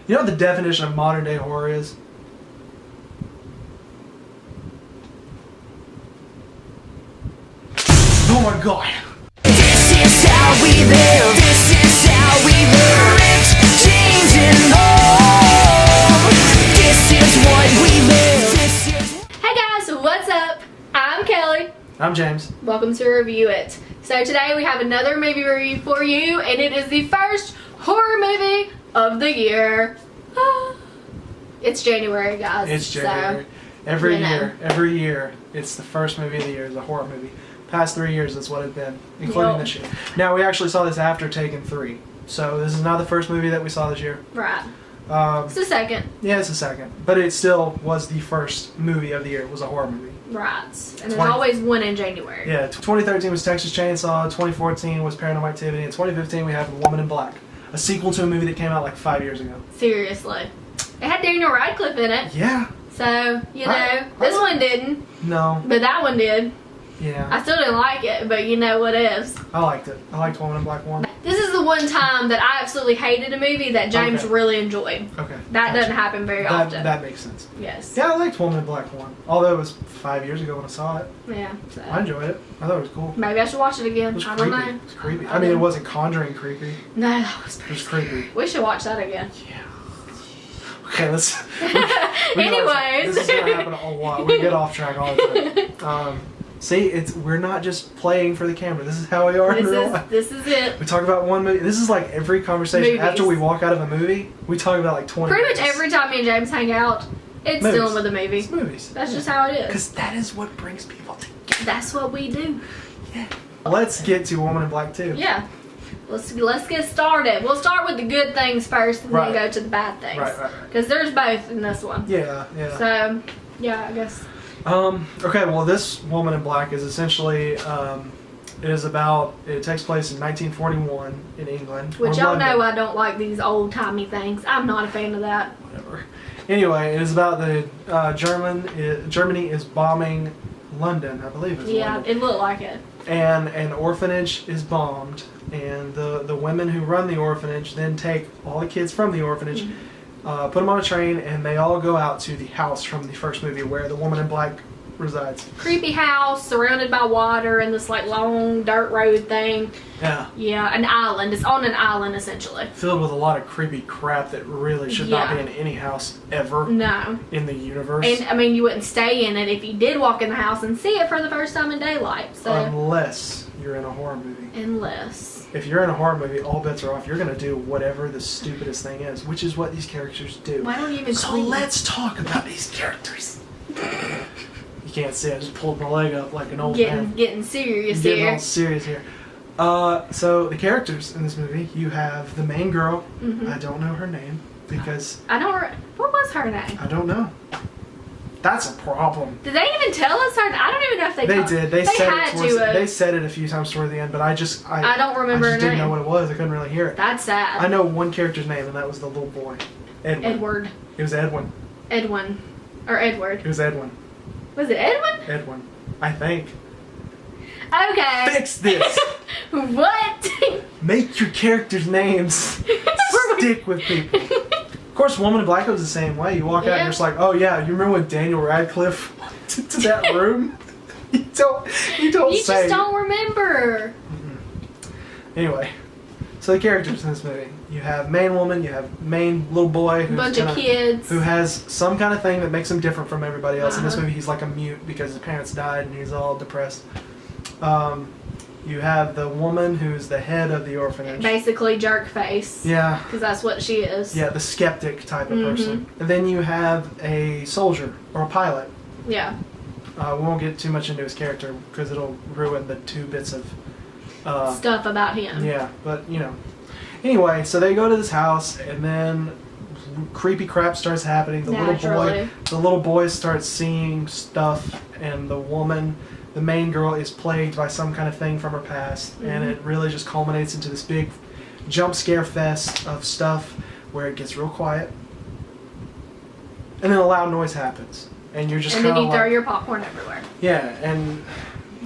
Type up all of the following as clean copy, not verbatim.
You know what the definition of modern day horror is? Oh my god! This is how we live. This is how we live. Rich, James, and Mo. This is what we live. Hey guys, what's up? I'm Kelly. I'm James. Welcome to Review It. So today we have another movie review for you, and it is the first horror movie of the year. It's January, guys. It's January. So, every year, it's the first movie of the year, is a horror movie. Past 3 years, that's what it's been, including this year. Now, we actually saw this after Taken 3, so this is not the first movie that we saw this year. Right. It's the second. Yeah, it's the second, but it still was the first movie of the year. It was a horror movie. Right. And there's always one in January. Yeah, 2013 was Texas Chainsaw, 2014 was Paranormal Activity, and 2015 we have Woman in Black, a sequel to a movie that came out like 5 years ago. Seriously. It had Daniel Radcliffe in it. Yeah. So, you know, this one didn't. No. But that one did. Yeah. I still didn't like it, but you know what is. I liked it. I liked Woman in Black 1. This is the one time that I absolutely hated a movie that James really enjoyed. Okay. That doesn't happen very often. That makes sense. Yes. Yeah, I liked Woman in Black 1. Although it was 5 years ago when I saw it. Yeah. So. I enjoyed it. I thought it was cool. Maybe I should watch it again. It was I creepy. don't know. It was creepy. I mean, it wasn't Conjuring creepy. No, that was It was creepy. We should watch that again. Yeah. Okay, let's... Anyways. This is going to happen a lot. We get off track all the time. See, we're not just playing for the camera. This is how we are in real life. This is it. We talk about one movie. This is like every conversation. Movies. After we walk out of a movie, we talk about like 20 Pretty minutes. much every time me and James hang out, it's Movies. still with a movie. It's movies. That's just how it is. Because that is what brings people together. That's what we do. Yeah. Let's get to Woman in Black 2. Yeah. Let's get started. We'll start with the good things first and then go to the bad things. Right. Because there's both in this one. Yeah. So, yeah, I guess. Okay, well, this Woman in Black is essentially, it takes place in 1941 in England. Which y'all know I don't like these old-timey things. I'm not a fan of that. Whatever. Anyway, it is about Germany is bombing London, I believe it's London. It looked like it. And an orphanage is bombed, and the women who run the orphanage then take all the kids from the orphanage, put them on a train, and they all go out to the house from the first movie where the Woman in Black resides. Creepy house surrounded by water and this like long dirt road thing. Yeah. Yeah, an island. It's on an island essentially. Filled with a lot of creepy crap that really should not be in any house ever. No. In the universe. And I mean, you wouldn't stay in it if you did walk in the house and see it for the first time in daylight. So unless you're in a horror movie. If you're in a horror movie, all bets are off. You're going to do whatever the stupidest thing is, which is what these characters do. Why don't you even So let's talk about these characters. You can't see, I just pulled my leg up like an old man. Getting serious Getting here. all serious here. So the characters in this movie, you have the main girl. I don't know her name because... What was her name? I don't know. That's a problem. Did they even tell us her? I don't even know if They did. They said it a few times toward the end, but I don't remember her name. Didn't know what it was. I couldn't really hear it. That's sad. I know one character's name, and that was the little boy. Edward. It was Edwin. Edwin. Or Edward. It was Edwin. Was it Edwin? Edwin. I think. Okay. Fix this. What? Make your characters' names stick with people. Of course, Woman in Black was the same way. You walk out and you're just like, oh yeah, you remember when Daniel Radcliffe went to that room? You don't say. You just don't remember. Anyway, so the characters in this movie. You have main woman, you have main little boy who's bunch of kids who has some kind of thing that makes him different from everybody else. In this movie, he's like a mute because his parents died and he's all depressed. You have the woman who's the head of the orphanage. Basically jerk face. Yeah. Because that's what she is. Yeah, the skeptic type of person. And then you have a soldier or a pilot. Yeah. We won't get too much into his character because it'll ruin the 2 bits of stuff about him. Yeah, but you know. Anyway, so they go to this house and then creepy crap starts happening. The little boy starts seeing stuff, and the main girl is plagued by some kind of thing from her past, and it really just culminates into this big jump scare fest of stuff where it gets real quiet, and then a loud noise happens, and you're just then you throw your popcorn everywhere. Yeah, and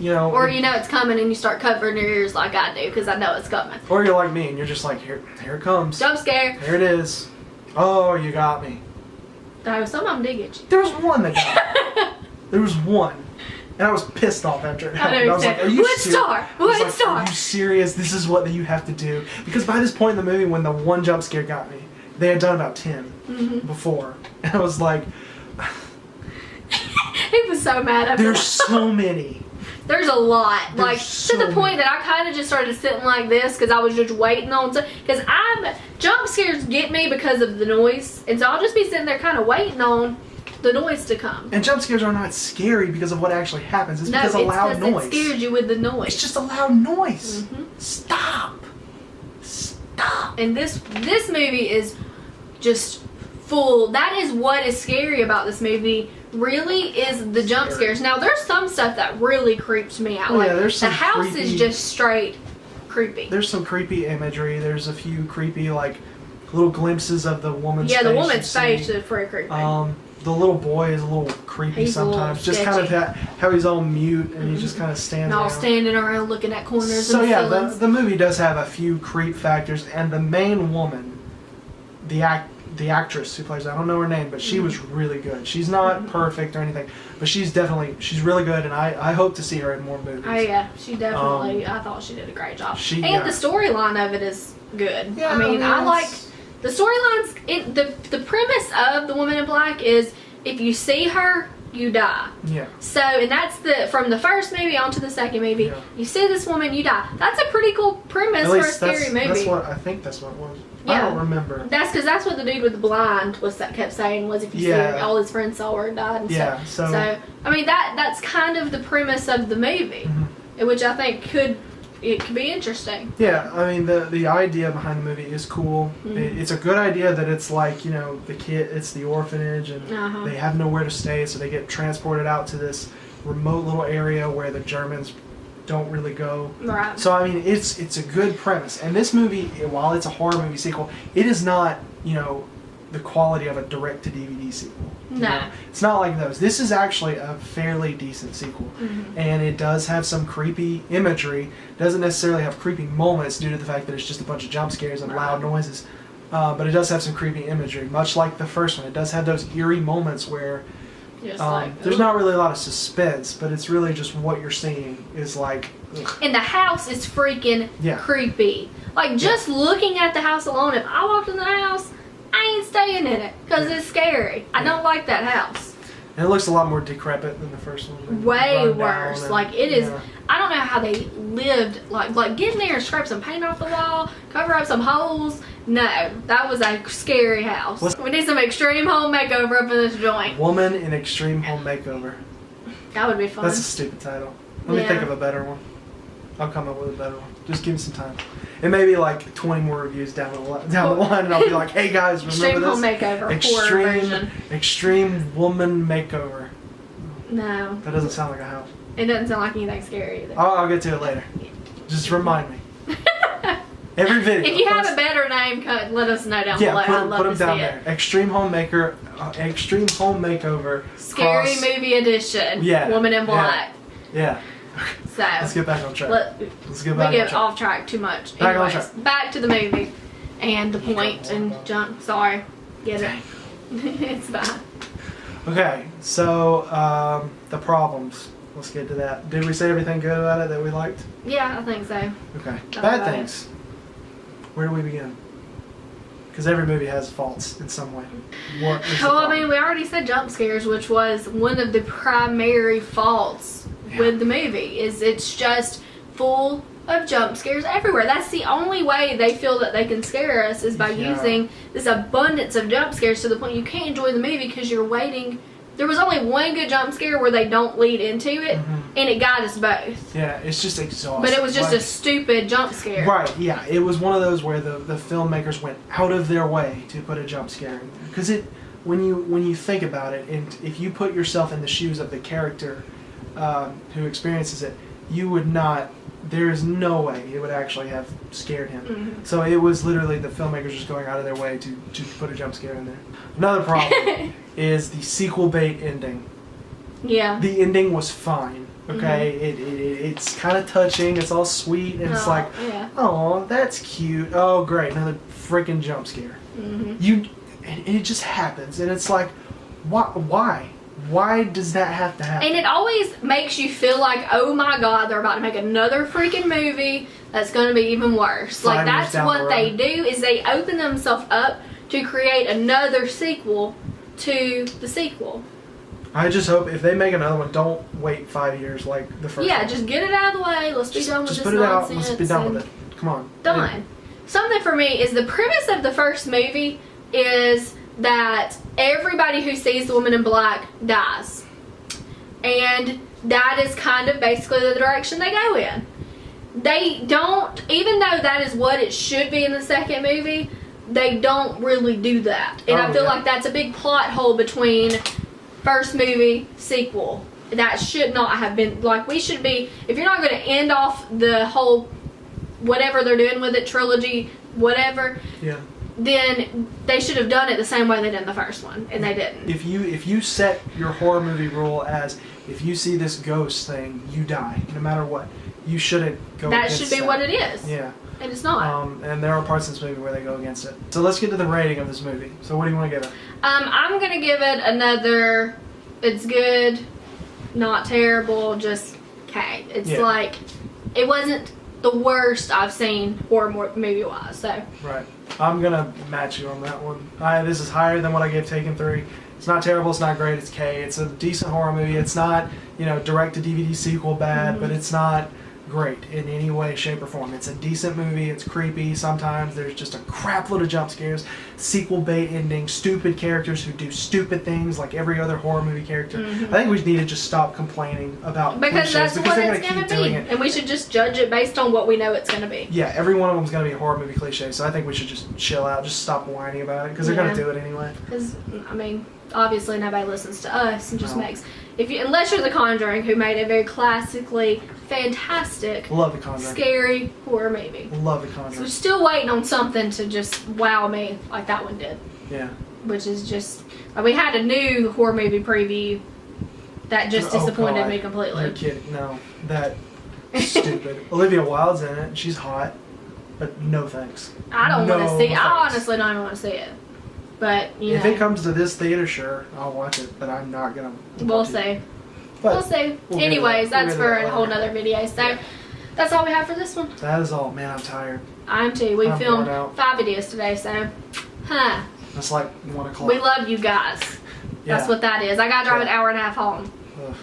you know, or you know it's coming and you start covering your ears like I do because I know it's coming. Or you're like me and you're just like, here it comes. Jump scare. Here it is. Oh, you got me. No, some of them did get you. There was one that got me. There was one. And I was pissed off after it happened. I was like, are you serious? What star? Are you serious? This is what you have to do. Because by this point in the movie, when the one jump scare got me, they had done about 10 before. And I was like... He was so mad at me. There's so many. There's a lot. There's like, so to the point many. that I kind of just started sitting like this because I was just waiting on... Because jump scares get me because of the noise. And so I'll just be sitting there kind of waiting on the noise to come. And jump scares are not scary because of what actually happens. It's because of loud noise. It scares you with the noise. It's just a loud noise. Stop. And this movie is just full. That is what is scary about this movie. Really is the jump scares. Now there's some stuff that really creeps me out. Oh, yeah, like there's some the house creepy, is just straight creepy. There's some creepy imagery. There's a few creepy like little glimpses of the woman's face. Yeah, the woman's you face see. is pretty creepy. The little boy is a little creepy He's sometimes. a little Just kind of sketchy. how he's all mute and he just kind of stands and all there. standing around looking at corners So and yeah, ceilings. the movie does have a few creep factors, and the main woman, the actress who plays, I don't know her name, but she was really good. She's not perfect or anything, but she's really good, and I hope to see her in more movies. Oh yeah, she definitely. I thought she did a great job. The storyline of it is good. Yeah, I mean, I like it's- the storylines. The premise of The Woman in Black is if you see her, you die. Yeah. So, and that's from the first movie on to the second movie. Yeah. You see this woman, you die. That's a pretty cool premise At for a least scary movie. I think that's what it was. I Yeah. don't remember. That's because that's what the dude with the blind kept saying was if you see her, all his friends saw her and died and Yeah, stuff. so I mean that's kind of the premise of the movie, which I think could be interesting. Yeah, I mean the idea behind the movie is cool. It's a good idea that it's like, you know, it's the orphanage and they have nowhere to stay, so they get transported out to this remote little area where the Germans don't really go. Right. So I mean it's a good premise. And this movie, while it's a horror movie sequel, it is not, you know, the quality of a direct to DVD sequel. you No. know? It's not like those. This is actually a fairly decent sequel. And it does have some creepy imagery. Doesn't necessarily have creepy moments due to the fact that it's just a bunch of jump scares and loud noises. But it does have some creepy imagery, much like the first one. It does have those eerie moments where Just there's not really a lot of suspense, but it's really just what you're seeing is like... Ugh. And the house is freaking Yeah. creepy. Like, just looking at the house alone, if I walked in the house, I ain't staying in it because it's scary. I don't like that house. And it looks a lot more decrepit than the first one. Way Run down worse. and- Like, it is... yeah. I don't know how they lived. Like get in there and scrape some paint off the wall, cover up some holes. No, that was a scary house. We need some extreme home makeover up in this joint. Woman in Extreme Home Makeover. That would be fun. That's a stupid title. Let me Yeah. think of a better one. I'll come up with a better one. Just give me some time. It may be like 20 more reviews down the line, and I'll be like, "Hey guys, remember Extreme this? home makeover, horror version. Extreme Woman Makeover." No, That doesn't sound like a house. it doesn't sound like anything scary either. I'll get to it later. Just remind me. Every video. If you have a better name, let us know down below. I'd put love them to down see there. it. Extreme Home Makeover. Scary movie edition. Yeah. Woman in Black. Yeah. So Let's get back on track. Let's get we back on get track. off track too much. Back on Anyways, track. back to the movie and the point and jump. Sorry, get it? It's fine. Okay, so the problems. Let's get to that. Did we say everything good about it that we liked? Yeah, I think so. Okay. Talk Bad about things. Where do we begin? Because every movie has faults in some way. What is the Well, I problem? mean, we already said jump scares, which was one of the primary faults with the movie. Is it's just full of jump scares everywhere. That's the only way they feel that they can scare us is by using this abundance of jump scares to the point you can't enjoy the movie because you're waiting. There was only one good jump scare where they don't lead into it, and it got us both. Yeah, it's just exhausting. But it was just a Like- stupid jump scare. Right, yeah. It was one of those where the filmmakers went out of their way to put a jump scare in there. Because when you think about it, and if you put yourself in the shoes of the character who experiences it, you would not, there is no way it would actually have scared him. So it was literally the filmmakers just going out of their way to put a jump scare in there. Another problem is the sequel bait ending. Yeah. The ending was fine. Okay, it's kind of touching. It's all sweet, and it's Oh, like, yeah. oh, that's cute. Oh, great, another freaking jump scare. You, and it just happens, and it's like, why? Why does that have to happen? And it always makes you feel like, oh my God, they're about to make another freaking movie that's going to be even worse. Like, that's what they do, is they open themselves up to create another sequel to the sequel. I just hope if they make another one, don't wait 5 years like the first one. Yeah, just get it out of the way. Let's be done with this nonsense. Just put it out. Let's be done with it. Come on. Done. Yeah. Something for me is the premise of the first movie is that everybody who sees the woman in black dies. And that is kind of basically the direction they go in. They don't, even though that is what it should be in the second movie, they don't really do that. And I feel like that's a big plot hole between first movie, sequel. That should not have been, like, we should be, if you're not going to end off the whole, whatever they're doing with it, trilogy, whatever, yeah, then they should have done it the same way they did in the first one, and they didn't. If you set your horror movie rule as, if you see this ghost thing, you die, no matter what, you shouldn't go that against should be that. what it is. Yeah. And it's not. And there are parts of this movie where they go against it. So let's get to the rating of this movie. So what do you want to give it? I'm going to give it another, it's good, not terrible, just okay. It's like, it wasn't the worst I've seen horror movie-wise, so. Right. I'm going to match you on that one. This is higher than what I gave Taken 3. It's not terrible, it's not great, it's okay. It's a decent horror movie. It's not, direct-to-DVD sequel bad, but it's not great in any way, shape, or form. It's a decent movie. It's creepy. Sometimes there's just a crap load of jump scares, sequel bait ending, stupid characters who do stupid things like every other horror movie character. I think we need to just stop complaining about because cliches that's because what they're it's going going to to keep be, doing it. and we should just judge it based on what we know it's going to be. Yeah, every one of them is going to be a horror movie cliche, so I think we should just chill out, just stop whining about it because they're going to do it anyway. Because obviously nobody listens to us and just makes. Unless you're The Conjuring, who made a very classically fantastic, Love The Conjuring, scary horror movie. Love The So Conjuring. we're still waiting on something to just wow me like that one did. Yeah. Which is just, we had a new horror movie preview that just disappointed me completely. You're kidding? No, that stupid. Olivia Wilde's in it. And she's hot, but no thanks. I don't want to see. thanks. I honestly don't even want to see it. But if it comes to this theater, sure, I'll watch it. But I'm not gonna. We'll see. But We'll see. we'll Anyways, that's for a whole later. nother video. So that's all we have for this one. That is all. Man, I'm tired. I'm too. We I'm filmed worn out. 5 videos today, so It's like 1 o'clock. we love you guys. Yeah. That's what that is. I gotta drive an hour and a half home. Ugh.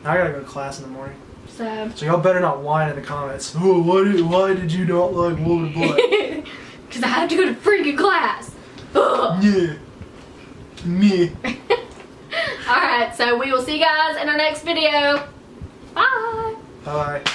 I gotta go to class in the morning. So y'all better not whine in the comments. Oh, why did you not like Woman Black? because I have to go to freaking class. Ugh. Yeah. Me. Alright, so we will see you guys in our next video. Bye. Bye.